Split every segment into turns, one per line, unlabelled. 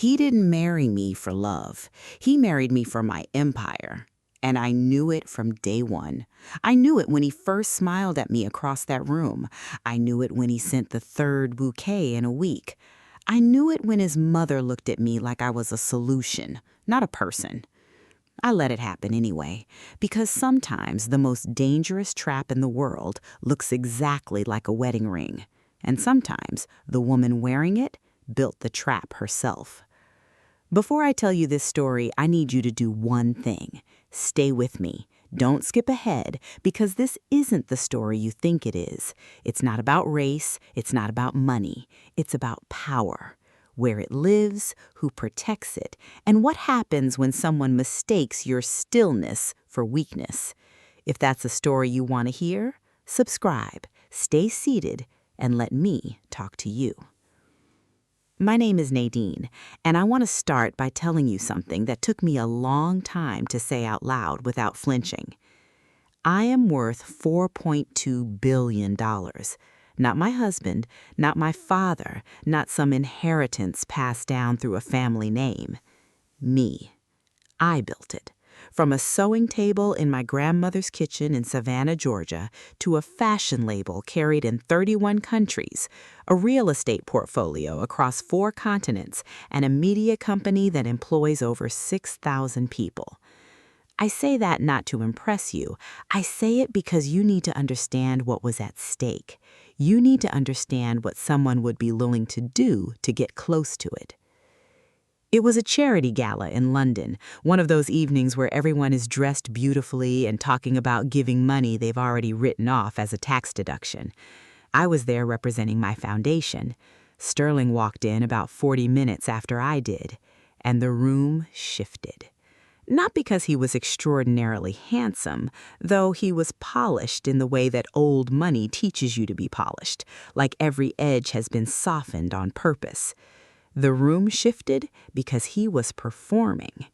He didn't marry me for love. He married me for my empire. And I knew it from day one. I knew it when he first smiled at me across that room. I knew it when he sent the third bouquet in a week. I knew it when his mother looked at me like I was a solution, not a person. I let it happen anyway, because sometimes the most dangerous trap in the world looks exactly like a wedding ring. And sometimes the woman wearing it built the trap herself. Before I tell you this story, I need you to do one thing. Stay with me. Don't skip ahead, because this isn't the story you think it is. It's not about race. It's not about money. It's about power. Where it lives, who protects it, and what happens when someone mistakes your stillness for weakness. If that's a story you want to hear, subscribe, stay seated, and let me talk to you. My name is Nadine, and I want to start by telling you something that took me a long time to say out loud without flinching. I am worth $4.2 billion. Not my husband, not my father, not some inheritance passed down through a family name. Me. I built it. From a sewing table in my grandmother's kitchen in Savannah, Georgia, to a fashion label carried in 31 countries, a real estate portfolio across 4 continents, and a media company that employs over 6,000 people. I say that not to impress you. I say it because you need to understand what was at stake. You need to understand what someone would be willing to do to get close to it. It was a charity gala in London, one of those evenings where everyone is dressed beautifully and talking about giving money they've already written off as a tax deduction. I was there representing my foundation. Sterling walked in about 40 minutes after I did, and the room shifted. Not because he was extraordinarily handsome, though he was polished in the way that old money teaches you to be polished, like every edge has been softened on purpose. The room shifted because he was performing.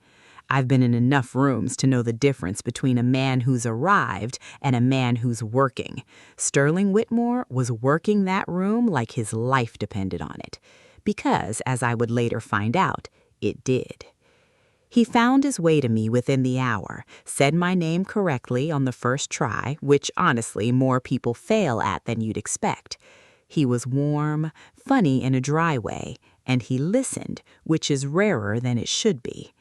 I've been in enough rooms to know the difference between a man who's arrived and a man who's working. Sterling Whitmore was working that room like his life depended on it, because, as I would later find out, it did. He found his way to me within the hour, said my name correctly on the first try, which honestly more people fail at than you'd expect. He was warm, funny in a dry way, and he listened, which is rarer than it should be.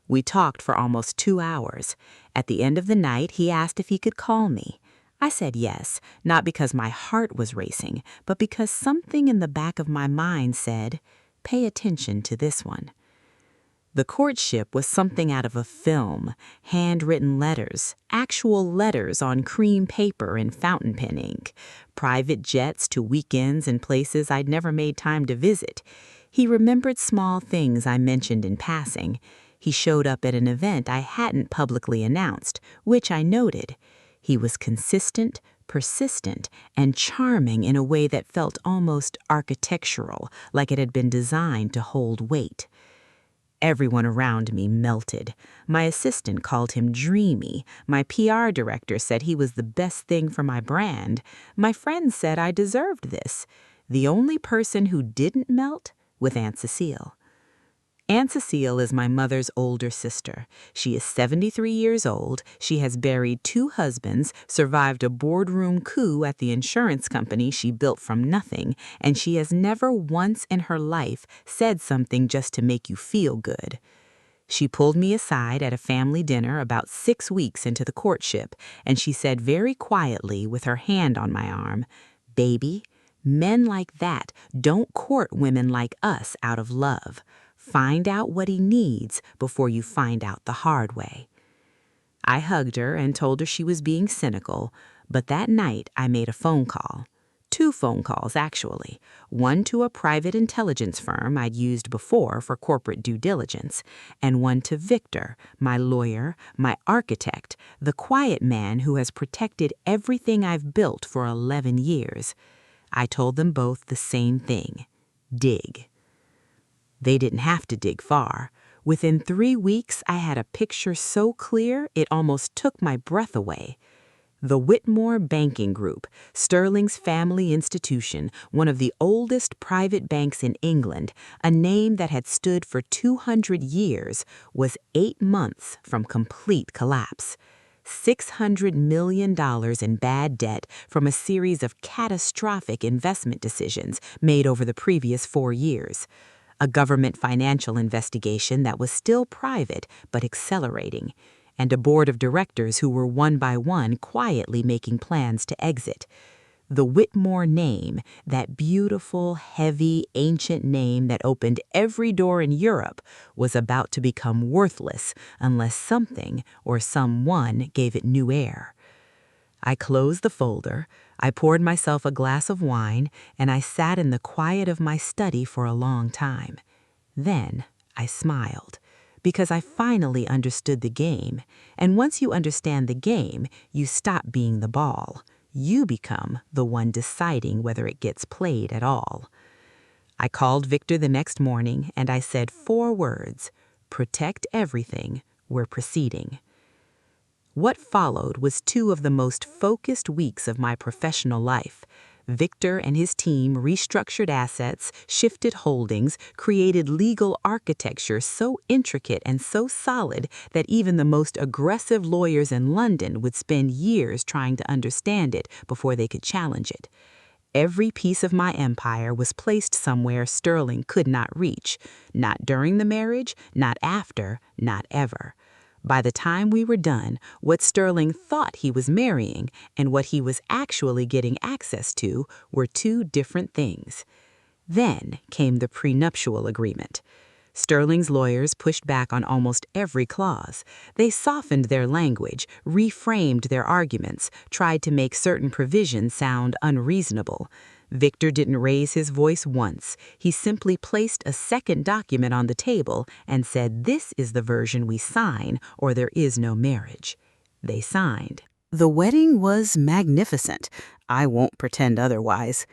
We talked for almost 2 hours. At the end of the night, he asked if he could call me. I said yes, not because my heart was racing, but because something in the back of my mind said, pay attention to this one. The courtship was something out of a film, handwritten letters, actual letters on cream paper and fountain pen ink, private jets to weekends and places I'd never made time to visit. He remembered small things I mentioned in passing. He showed up at an event I hadn't publicly announced, which I noted. He was consistent, persistent, and charming in a way that felt almost architectural, like it had been designed to hold weight. Everyone around me melted. My assistant called him dreamy. My PR director said he was the best thing for my brand. My friends said I deserved this. The only person who didn't melt was Aunt Cecile. Aunt Cecile is my mother's older sister. She is 73 years old. She has buried 2 husbands, survived a boardroom coup at the insurance company she built from nothing, and she has never once in her life said something just to make you feel good. She pulled me aside at a family dinner about 6 weeks into the courtship, and she said very quietly with her hand on my arm, "Baby, men like that don't court women like us out of love. Find out what he needs before you find out the hard way." I hugged her and told her she was being cynical, but that night I made a phone call. 2 phone calls, actually. One to a private intelligence firm I'd used before for corporate due diligence, and one to Victor, my lawyer, my architect, the quiet man who has protected everything I've built for 11 years. I told them both the same thing: dig. They didn't have to dig far. Within 3 weeks, I had a picture so clear it almost took my breath away. The Whitmore Banking Group, Sterling's family institution, one of the oldest private banks in England, a name that had stood for 200 years, was 8 months from complete collapse. $600 million in bad debt from a series of catastrophic investment decisions made over the previous 4 years. A government financial investigation that was still private but accelerating, and a board of directors who were one by one quietly making plans to exit. The Whitmore name, that beautiful, heavy, ancient name that opened every door in Europe, was about to become worthless unless something or someone gave it new air. I closed the folder, I poured myself a glass of wine, and I sat in the quiet of my study for a long time. Then I smiled, because I finally understood the game, and once you understand the game, you stop being the ball. You become the one deciding whether it gets played at all. I called Victor the next morning, and I said 4 words: protect everything, we're proceeding. What followed was 2 of the most focused weeks of my professional life. Victor and his team restructured assets, shifted holdings, created legal architecture so intricate and so solid that even the most aggressive lawyers in London would spend years trying to understand it before they could challenge it. Every piece of my empire was placed somewhere Sterling could not reach, not during the marriage, not after, not ever. By the time we were done, what Sterling thought he was marrying and what he was actually getting access to were 2 different things. Then came the prenuptial agreement. Sterling's lawyers pushed back on almost every clause. They softened their language, reframed their arguments, tried to make certain provisions sound unreasonable. Victor didn't raise his voice once. He simply placed a second document on the table and said, "This is the version we sign, or there is no marriage." They signed. The wedding was magnificent. I won't pretend otherwise.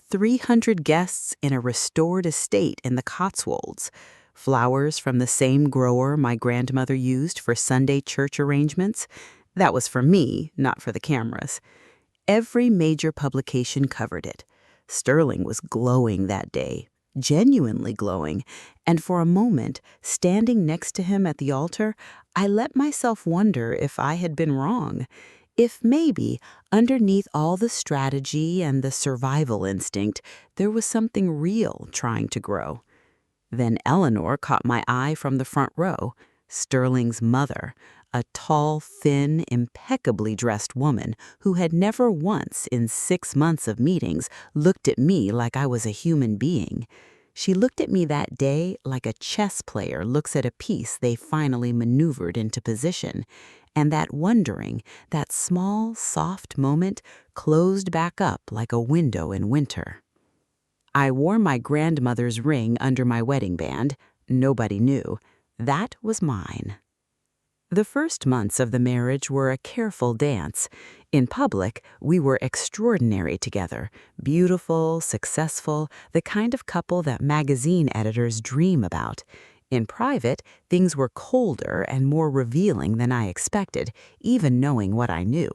300 guests in a restored estate in the Cotswolds. Flowers from the same grower my grandmother used for Sunday church arrangements. That was for me, not for the cameras. Every major publication covered it. Sterling was glowing that day, genuinely glowing, and for a moment, standing next to him at the altar, I let myself wonder if I had been wrong. If maybe, underneath all the strategy and the survival instinct, there was something real trying to grow. Then Eleanor caught my eye from the front row, Sterling's mother, a tall, thin, impeccably dressed woman who had never once in 6 months of meetings looked at me like I was a human being. She looked at me that day like a chess player looks at a piece they finally maneuvered into position, and that wondering, that small, soft moment closed back up like a window in winter. I wore my grandmother's ring under my wedding band. Nobody knew. That was mine. The first months of the marriage were a careful dance. In public, we were extraordinary together, beautiful, successful, the kind of couple that magazine editors dream about. In private, things were colder and more revealing than I expected, even knowing what I knew.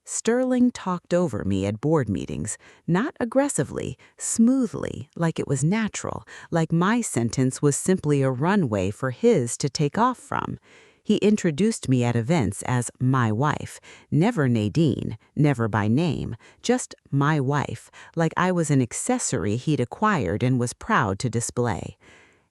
Sterling talked over me at board meetings, not aggressively, smoothly, like it was natural, like my sentence was simply a runway for his to take off from. He introduced me at events as my wife, never Nadine, never by name, just my wife, like I was an accessory he'd acquired and was proud to display.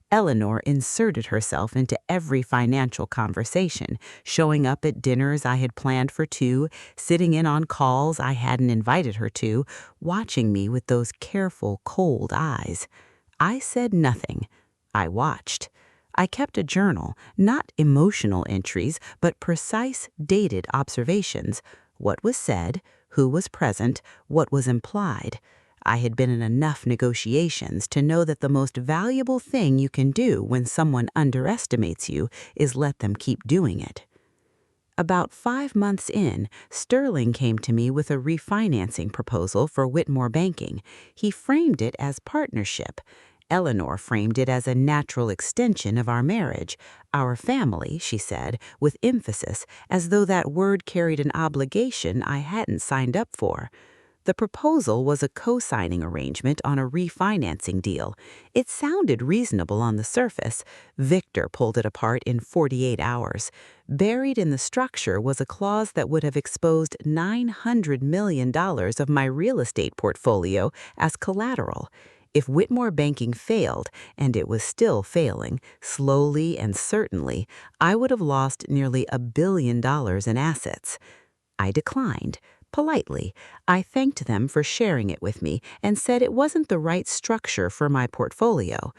Eleanor inserted herself into every financial conversation, showing up at dinners I had planned for 2, sitting in on calls I hadn't invited her to, watching me with those careful, cold eyes. I said nothing. I watched. I kept a journal, not emotional entries, but precise, dated observations. What was said, who was present, what was implied. I had been in enough negotiations to know that the most valuable thing you can do when someone underestimates you is let them keep doing it. About 5 months in, Sterling came to me with a refinancing proposal for Whitmore Banking. He framed it as partnership. Eleanor framed it as a natural extension of our marriage. Our family, she said, with emphasis, as though that word carried an obligation I hadn't signed up for. The proposal was a co-signing arrangement on a refinancing deal. It sounded reasonable on the surface. Victor pulled it apart in 48 hours. Buried in the structure was a clause that would have exposed $900 million of my real estate portfolio as collateral. If Whitmore Banking failed, and it was still failing, slowly and certainly, I would have lost nearly $1 billion in assets. I declined. Politely, I thanked them for sharing it with me and said it wasn't the right structure for my portfolio.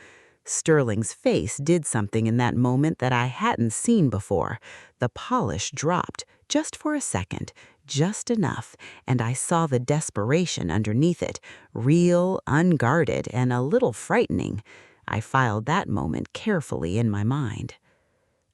Sterling's face did something in that moment that I hadn't seen before. The polish dropped, just for a second, just enough, and I saw the desperation underneath it, real, unguarded, and a little frightening. I filed that moment carefully in my mind.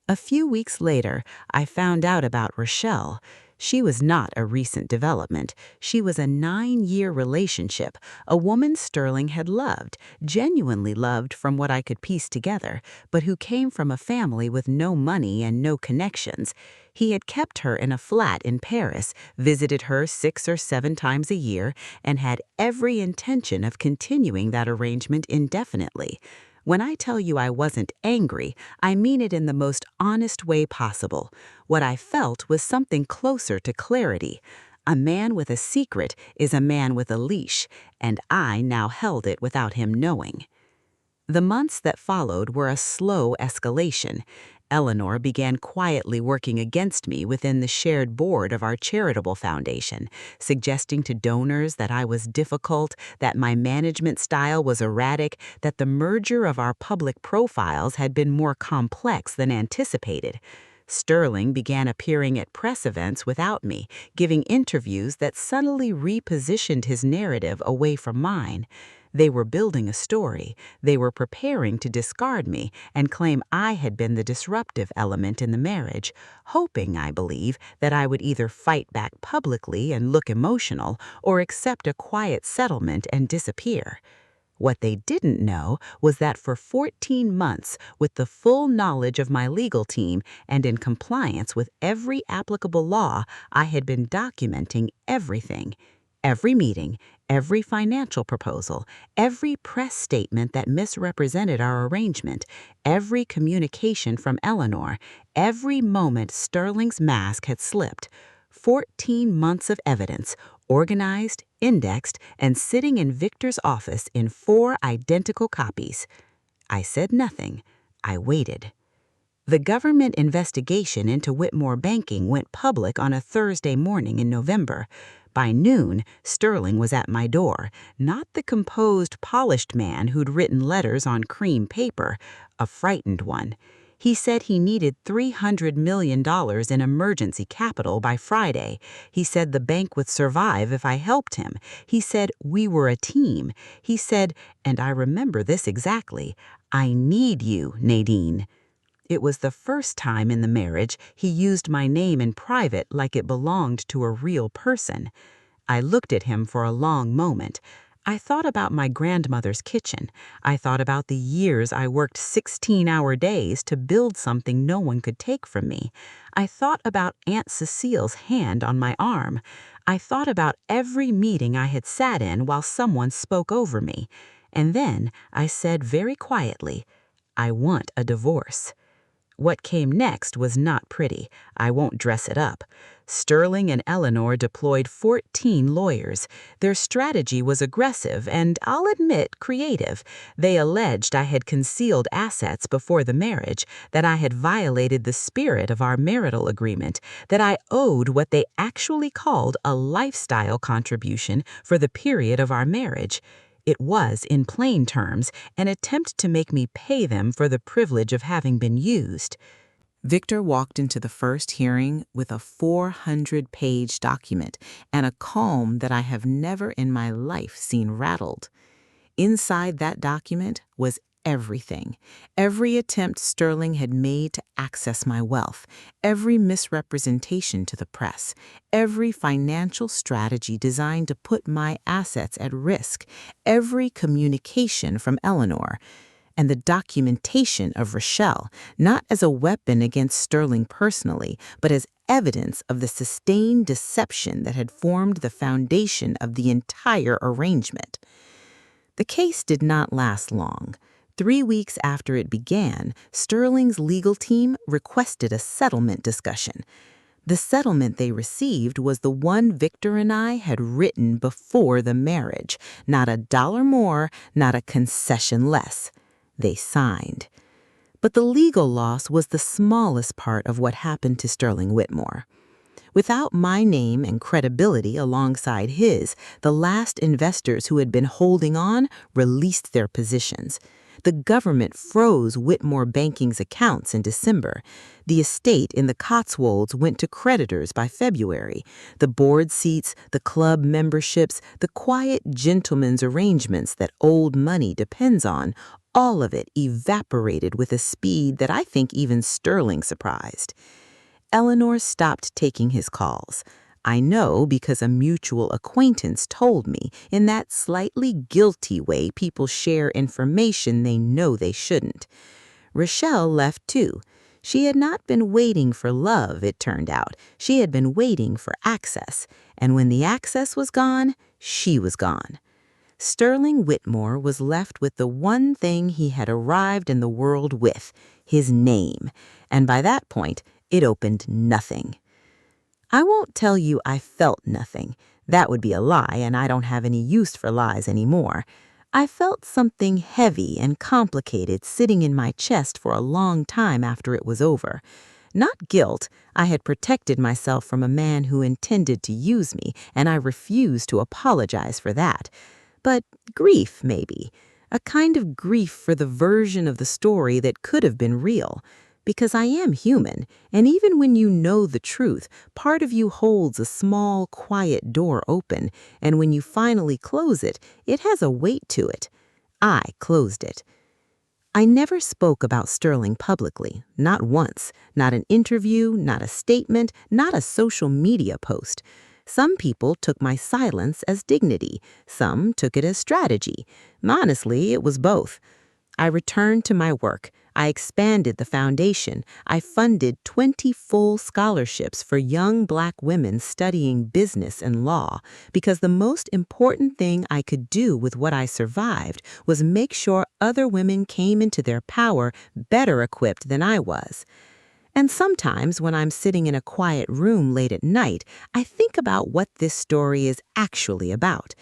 A few weeks later, I found out about Rochelle. She was not a recent development. She was a 9-year relationship, a woman Sterling had loved, genuinely loved from what I could piece together, but who came from a family with no money and no connections. He had kept her in a flat in Paris, visited her 6 or 7 times a year, and had every intention of continuing that arrangement indefinitely. When I tell you I wasn't angry, I mean it in the most honest way possible. What I felt was something closer to clarity. A man with a secret is a man with a leash, and I now held it without him knowing. The months that followed were a slow escalation. Eleanor began quietly working against me within the shared board of our charitable foundation, suggesting to donors that I was difficult, that my management style was erratic, that the merger of our public profiles had been more complex than anticipated. Sterling began appearing at press events without me, giving interviews that subtly repositioned his narrative away from mine. They were building a story. They were preparing to discard me and claim I had been the disruptive element in the marriage, hoping, I believe, that I would either fight back publicly and look emotional or accept a quiet settlement and disappear. What they didn't know was that for 14 months, with the full knowledge of my legal team and in compliance with every applicable law, I had been documenting everything. Every meeting, every financial proposal, every press statement that misrepresented our arrangement, every communication from Eleanor, every moment Sterling's mask had slipped. 14 months of evidence, organized, indexed, and sitting in Victor's office in 4 identical copies. I said nothing. I waited. The government investigation into Whitmore Banking went public on a Thursday morning in November. By noon, Sterling was at my door, not the composed, polished man who'd written letters on cream paper, a frightened one. He said he needed $300 million in emergency capital by Friday. He said the bank would survive if I helped him. He said we were a team. He said, and I remember this exactly, "I need you, Nadine." It was the first time in the marriage he used my name in private like it belonged to a real person. I looked at him for a long moment. I thought about my grandmother's kitchen. I thought about the years I worked 16-hour days to build something no one could take from me. I thought about Aunt Cecile's hand on my arm. I thought about every meeting I had sat in while someone spoke over me. And then I said very quietly, "I want a divorce." What came next was not pretty. I won't dress it up. Sterling and Eleanor deployed 14 lawyers. Their strategy was aggressive and, I'll admit, creative. They alleged I had concealed assets before the marriage, that I had violated the spirit of our marital agreement, that I owed what they actually called a lifestyle contribution for the period of our marriage. It was, in plain terms, an attempt to make me pay them for the privilege of having been used. Victor walked into the first hearing with a 400-page document and a calm that I have never in my life seen rattled. Inside that document was everything. Every attempt Sterling had made to access my wealth, every misrepresentation to the press, every financial strategy designed to put my assets at risk, every communication from Eleanor, and the documentation of Rochelle, not as a weapon against Sterling personally, but as evidence of the sustained deception that had formed the foundation of the entire arrangement. The case did not last long. 3 weeks after it began, Sterling's legal team requested a settlement discussion. The settlement they received was the one Victor and I had written before the marriage. Not a dollar more, not a concession less. They signed. But the legal loss was the smallest part of what happened to Sterling Whitmore. Without my name and credibility alongside his, the last investors who had been holding on released their positions. The government froze Whitmore Banking's accounts in December. The estate in the Cotswolds went to creditors by February. The board seats, the club memberships, the quiet gentlemen's arrangements that old money depends on, all of it evaporated with a speed that I think even Sterling surprised. Eleanor stopped taking his calls. I know because a mutual acquaintance told me, in that slightly guilty way people share information they know they shouldn't. Rochelle left too. She had not been waiting for love, it turned out. She had been waiting for access. And when the access was gone, she was gone. Sterling Whitmore was left with the one thing he had arrived in the world with, his name. And by that point, it opened nothing. I won't tell you I felt nothing. That would be a lie, and I don't have any use for lies anymore. I felt something heavy and complicated sitting in my chest for a long time after it was over. Not guilt. I had protected myself from a man who intended to use me, and I refused to apologize for that. But grief, maybe. A kind of grief for the version of the story that could have been real. Because I am human, and even when you know the truth, part of you holds a small, quiet door open, and when you finally close it, it has a weight to it. I closed it. I never spoke about Sterling publicly, not once, not an interview, not a statement, not a social media post. Some people took my silence as dignity, some took it as strategy. Honestly, it was both. I returned to my work. I expanded the foundation. I funded 20 full scholarships for young Black women studying business and law, because the most important thing I could do with what I survived was make sure other women came into their power better equipped than I was. And sometimes when I'm sitting in a quiet room late at night, I think about what this story is actually about.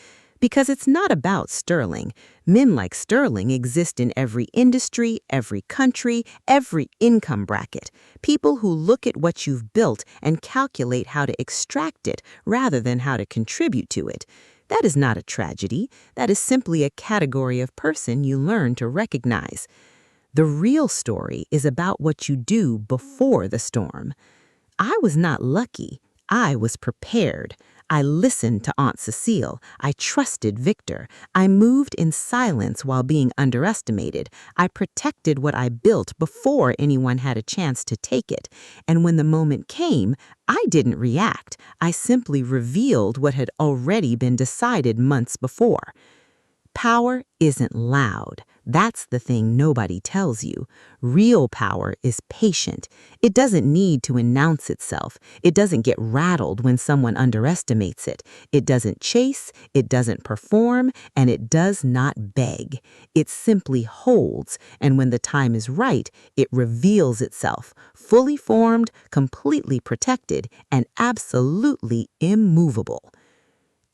Because it's not about Sterling. Men like Sterling exist in every industry, every country, every income bracket. People who look at what you've built and calculate how to extract it rather than how to contribute to it. That is not a tragedy. That is simply a category of person you learn to recognize. The real story is about what you do before the storm. I was not lucky. I was prepared. I listened to Aunt Cecile. I trusted Victor. I moved in silence while being underestimated. I protected what I built before anyone had a chance to take it. And when the moment came, I didn't react. I simply revealed what had already been decided months before. Power isn't loud. That's the thing nobody tells you. Real power is patient. It doesn't need to announce itself. It doesn't get rattled when someone underestimates it. It doesn't chase, it doesn't perform, and it does not beg. It simply holds, and when the time is right, it reveals itself, fully formed, completely protected, and absolutely immovable.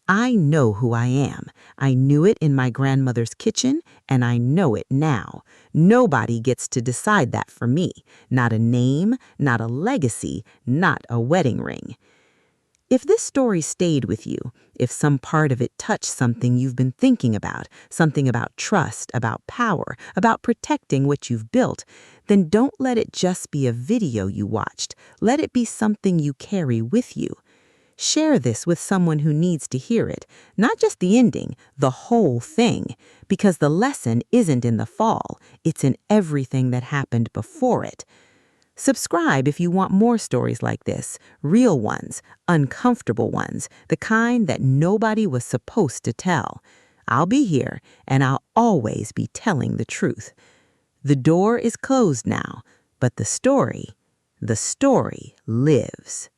I know who I am. I knew it in my grandmother's kitchen, and I know it now. Nobody gets to decide that for me. Not a name, not a legacy, not a wedding ring. If this story stayed with you, if some part of it touched something you've been thinking about, something about trust, about power, about protecting what you've built, then don't let it just be a video you watched. Let it be something you carry with you. Share this with someone who needs to hear it, not just the ending, the whole thing, because the lesson isn't in the fall, it's in everything that happened before it. Subscribe if you want more stories like this, real ones, uncomfortable ones, the kind that nobody was supposed to tell. I'll be here, and I'll always be telling the truth. The door is closed now, but the story lives.